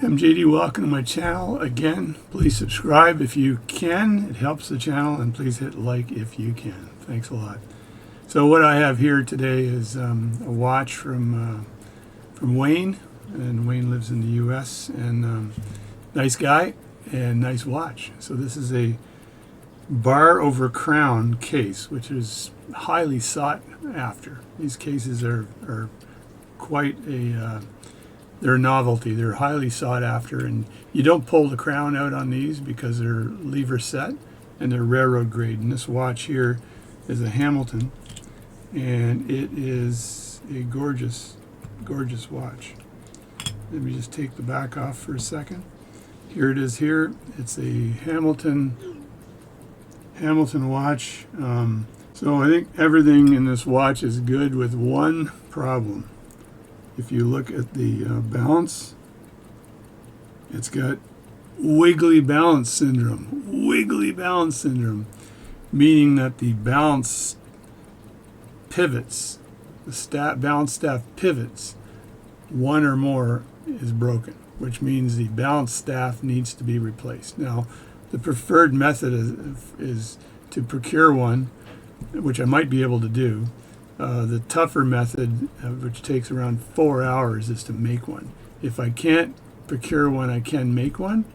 I'm JD. Welcome to my channel. Again, please subscribe if you can. It helps the channel, and please hit like if you can. Thanks a lot. So what I have here today is a watch from Wayne, and Wayne lives in the U.S. and nice guy and nice watch. So this is a bar over crown case, which is highly sought after. These cases are quite a they're a novelty. They're highly sought after, and you don't pull the crown out on these because they're lever set and they're railroad grade. And this watch here is a Hamilton, and it is a gorgeous watch. Let me just take the back off for a second. Here it is here. It's a Hamilton watch. So I think everything in this watch is good with one problem. If you look at the balance, it's got wiggly balance syndrome. Wiggly balance syndrome, meaning that the balance pivots, the balance staff pivots, one or more is broken, which means the balance staff needs to be replaced. Now, the preferred method is to procure one, which I might be able to do. The tougher method, which takes around 4 hours, is to make one. If I can't procure one, I can make one,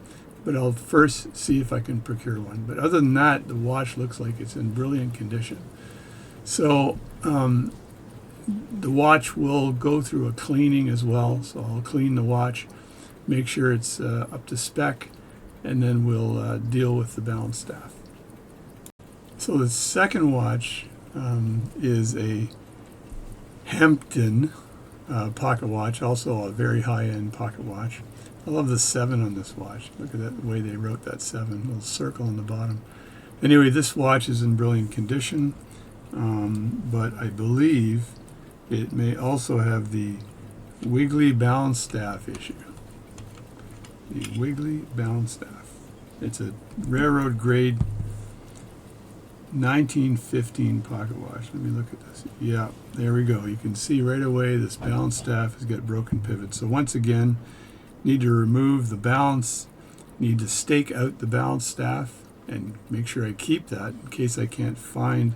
but I'll first see if I can procure one. But other than that, the watch looks like it's in brilliant condition. So the watch will go through a cleaning as well. So I'll clean the watch, make sure it's up to spec, and then we'll deal with the balance staff. So the second watch is a Hampton pocket watch, also a very high-end pocket watch. I love the 7 on this watch. Look at that, the way they wrote that 7, little circle on the bottom. Anyway, this watch is in brilliant condition, but I believe it may also have the wiggly balance staff issue. The wiggly balance staff. It's a railroad grade 1915 pocket watch. Let me look at this. Yeah, there we go. You can see right away this balance staff has got broken pivots. So once again, need to remove the balance, need to stake out the balance staff and make sure I keep that in case I can't find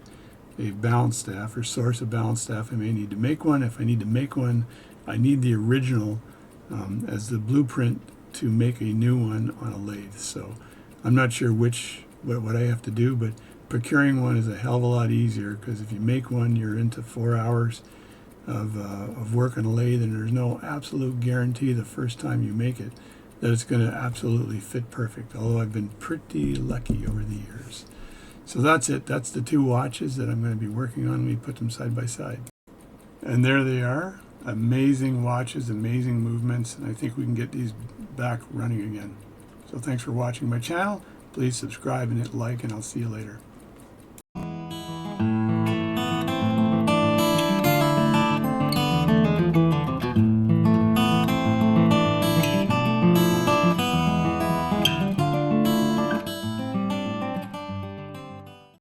a balance staff or source of balance staff. I may need to make one. If I need to make one, I need the original as the blueprint to make a new one on a lathe. So I'm not sure what I have to do, but procuring one is a hell of a lot easier, because if you make one, you're into 4 hours of work on a lathe, and there's no absolute guarantee the first time you make it that it's going to absolutely fit perfect, although I've been pretty lucky over the years. So that's it. That's the two watches that I'm going to be working on. Let me put them side by side. And there they are. Amazing watches, amazing movements, and I think we can get these back running again. So thanks for watching my channel. Please subscribe and hit like, and I'll see you later.